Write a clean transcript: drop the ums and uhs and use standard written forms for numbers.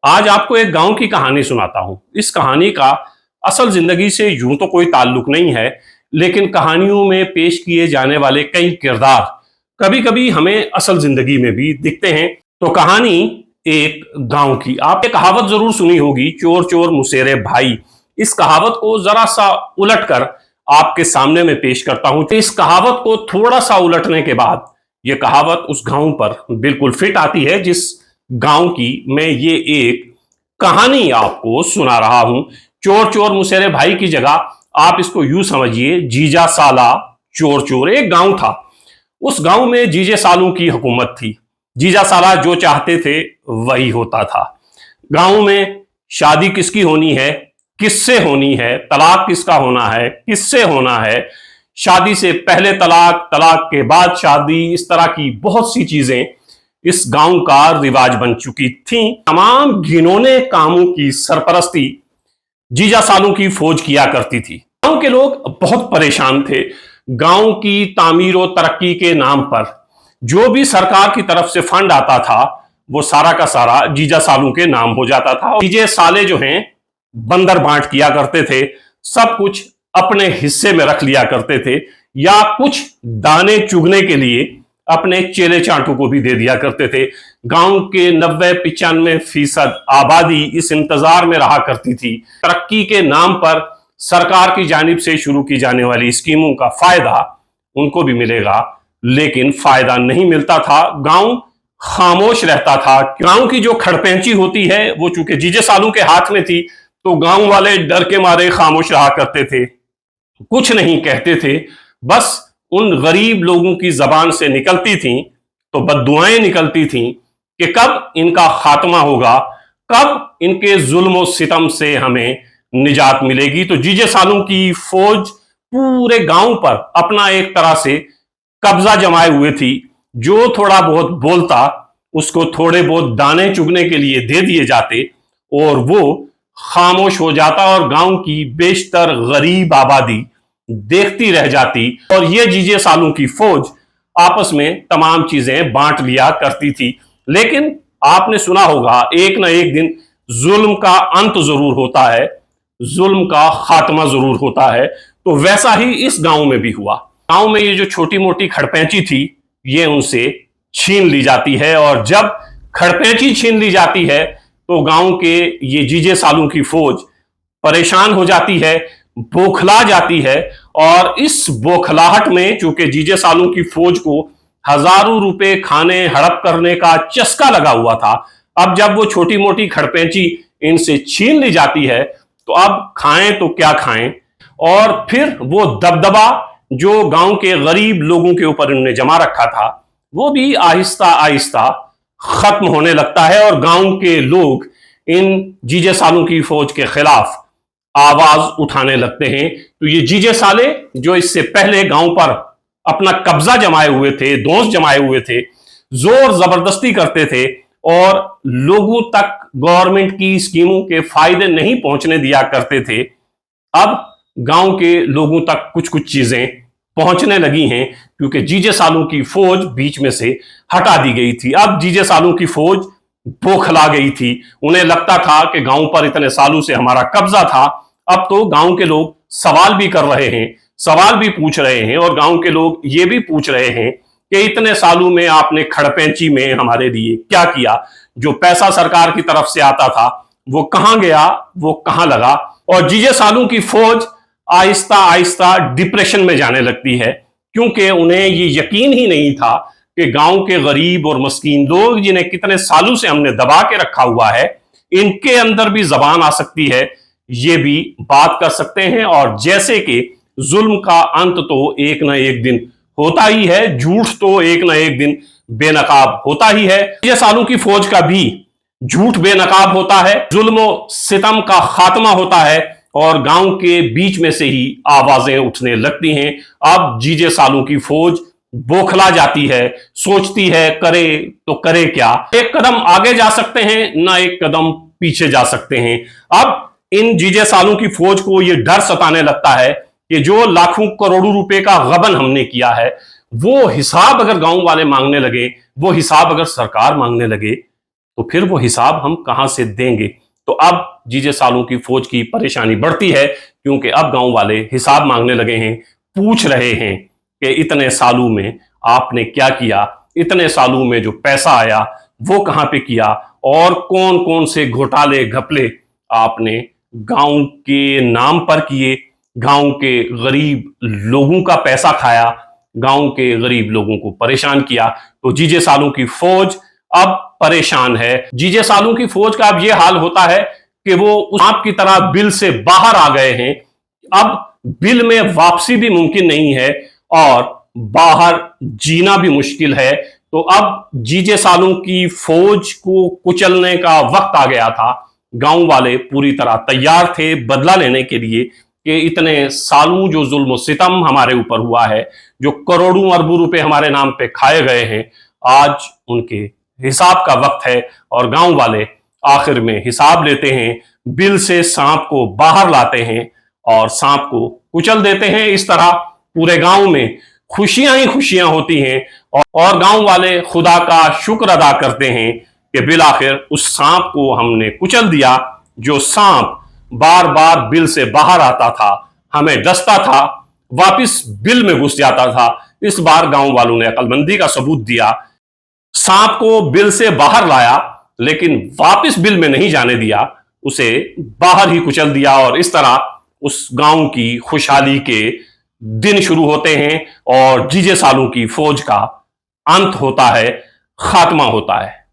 आज आपको एक गांव की कहानी सुनाता हूं। इस कहानी का असल जिंदगी से यूं तो कोई ताल्लुक नहीं है, लेकिन कहानियों में पेश किए जाने वाले कई किरदार कभी कभी हमें असल जिंदगी में भी दिखते हैं। तो कहानी एक गांव की। आपने कहावत जरूर सुनी होगी, चोर चोर मुसेरे भाई। इस कहावत को जरा सा उलटकर आपके सामने में पेश करता हूं। इस कहावत को थोड़ा सा उलटने के बाद यह कहावत उस गांव पर बिल्कुल फिट आती है जिस गांव की मैं ये एक कहानी आपको सुना रहा हूं। चोर चोर मुसेरे भाई की जगह आप इसको यूं समझिए, जीजा साला चोर चोर। एक गांव था, उस गांव में जीजे सालों की हुकूमत थी। जीजा साला जो चाहते थे वही होता था। गांव में शादी किसकी होनी है, किससे होनी है, तलाक किसका होना है, किससे होना है, शादी से पहले तलाक, तलाक के बाद शादी, इस तरह की बहुत सी चीजें इस गांव का रिवाज बन चुकी थी। तमाम घिनौने कामों की सरपरस्ती जीजा सालों की फौज किया करती थी। गांव के लोग बहुत परेशान थे। गांव की तामीर और तरक्की के नाम पर जो भी सरकार की तरफ से फंड आता था वो सारा का सारा जीजा सालों के नाम हो जाता था। जीजे साले जो हैं बंदर बांट किया करते थे, सब कुछ अपने हिस्से में रख लिया करते थे, या कुछ दाने चुगने के लिए अपने चेले चाटू को भी दे दिया करते थे। गांव के 90-95% आबादी इस इंतजार में रहा करती थी तरक्की के नाम पर सरकार की जानिब से शुरू की जाने वाली स्कीमों का फायदा उनको भी मिलेगा, लेकिन फायदा नहीं मिलता था। गांव खामोश रहता था। गांव की जो खड़पेंची होती है वो चूंकि जीजे सालों के हाथ में थी, तो गांव वाले डर के मारे खामोश रहा करते थे, कुछ नहीं कहते थे। बस उन गरीब लोगों की जबान से निकलती थी तो बद्दुआएं निकलती थीं कि कब इनका खात्मा होगा, कब इनके जुल्म और सितम से हमें निजात मिलेगी। तो जीजे सालों की फौज पूरे गांव पर अपना एक तरह से कब्जा जमाए हुए थी। जो थोड़ा बहुत बोलता उसको थोड़े बहुत दाने चुगने के लिए दे दिए जाते और वो खामोश हो जाता, और गांव की बेशतर गरीब आबादी देखती रह जाती। और ये जीजे सालों की फौज आपस में तमाम चीजें बांट लिया करती थी। लेकिन आपने सुना होगा, एक ना एक दिन जुल्म का अंत जरूर होता है, जुल्म का खात्मा जरूर होता है। तो वैसा ही इस गांव में भी हुआ। गांव में ये जो छोटी मोटी खड़पेंची थी ये उनसे छीन ली जाती है, और जब खड़पेंची छीन ली जाती है तो गांव के ये जीजे सालों की फौज परेशान हो जाती है, बौखला जाती है। और इस बौखलाहट में चूंकि जीजे सालों की फौज को हजारों रुपए खाने हड़प करने का चस्का लगा हुआ था, अब जब वो छोटी मोटी खड़पेंची इनसे छीन ली जाती है तो अब खाएं तो क्या खाएं। और फिर वो दबदबा जो गांव के गरीब लोगों के ऊपर इन्होंने जमा रखा था वो भी आहिस्ता आहिस्ता खत्म होने लगता है, और गांव के लोग इन जीजे सालों की फौज के खिलाफ आवाज उठाने लगते हैं। तो ये जीजे साले जो इससे पहले गांव पर अपना कब्जा जमाए हुए थे, दोस्त जमाए हुए थे, जोर जबरदस्ती करते थे और लोगों तक गवर्नमेंट की स्कीमों के फायदे नहीं पहुंचने दिया करते थे, अब गांव के लोगों तक कुछ कुछ चीजें पहुंचने लगी हैं, क्योंकि जीजे सालों की फौज बीच में से हटा दी गई थी। अब जीजे सालों की फौज बौखला गई थी। उन्हें लगता था कि गांव पर इतने सालों से हमारा कब्जा था, अब तो गांव के लोग सवाल भी कर रहे हैं, सवाल भी पूछ रहे हैं, और गांव के लोग ये भी पूछ रहे हैं कि इतने सालों में आपने खड़पेंची में हमारे लिए क्या किया। जो पैसा सरकार की तरफ से आता था वो कहां गया, वो कहां लगा। और जीजे सालों की फौज आहिस्ता आहिस्ता डिप्रेशन में जाने लगती है, क्योंकि उन्हें ये यकीन ही नहीं था कि गांव के गरीब और मस्कीन लोग जिन्हें कितने सालों से हमने दबा के रखा हुआ है, इनके अंदर भी जबान आ सकती है, ये भी बात कर सकते हैं। और जैसे कि जुल्म का अंत तो एक ना एक दिन होता ही है, झूठ तो एक ना एक दिन बेनकाब होता ही है। ये सालों की फौज का भी झूठ बेनकाब होता है, जुल्म सितम का खात्मा होता है, और गांव के बीच में से ही आवाजें उठने लगती हैं। अब जीजे सालों की फौज बौखला जाती है, सोचती है करे तो करे क्या। एक कदम आगे जा सकते हैं ना एक कदम पीछे जा सकते हैं। अब इन जीजे सालों की फौज को यह डर सताने लगता है कि जो लाखों करोड़ों रुपए का गबन हमने किया है वो हिसाब अगर गांव वाले मांगने लगे, वो हिसाब अगर सरकार मांगने लगे तो फिर वो हिसाब हम कहां से देंगे। तो अब जीजे सालों की फौज की परेशानी बढ़ती है, क्योंकि अब गांव वाले हिसाब मांगने लगे हैं, पूछ रहे हैं कि इतने सालों में आपने क्या किया, इतने सालों में जो पैसा आया वो कहां पे किया, और कौन कौन से घोटाले घपले आपने गांव के नाम पर किए, गांव के गरीब लोगों का पैसा खाया, गांव के गरीब लोगों को परेशान किया। तो जीजे सालों की फौज अब परेशान है। जीजे सालों की फौज का अब यह हाल होता है कि वो उस सांप की तरह बिल से बाहर आ गए हैं। अब बिल में वापसी भी मुमकिन नहीं है और बाहर जीना भी मुश्किल है। तो अब जीजे सालों की फौज को कुचलने का वक्त आ गया था। गांव वाले पूरी तरह तैयार थे बदला लेने के लिए कि इतने सालों जो जुल्म सितम हमारे ऊपर हुआ है, जो करोड़ों अरबों रुपए हमारे नाम पे खाए गए हैं, आज उनके हिसाब का वक्त है। और गांव वाले आखिर में हिसाब लेते हैं, बिल से सांप को बाहर लाते हैं और सांप को कुचल देते हैं। इस तरह पूरे गांव में खुशियां ही खुशियां होती हैं और गांव वाले खुदा का शुक्र अदा करते हैं कि बिल आखिर उस सांप को हमने कुचल दिया। जो सांप बार बार बिल से बाहर आता था, हमें डसता था, वापिस बिल में घुस जाता था, इस बार गांव वालों ने अकलमंदी का सबूत दिया, सांप को बिल से बाहर लाया लेकिन वापिस बिल में नहीं जाने दिया, उसे बाहर ही कुचल दिया। और इस तरह उस गांव की खुशहाली के दिन शुरू होते हैं और जीजे सालों की फौज का अंत होता है, खात्मा होता है।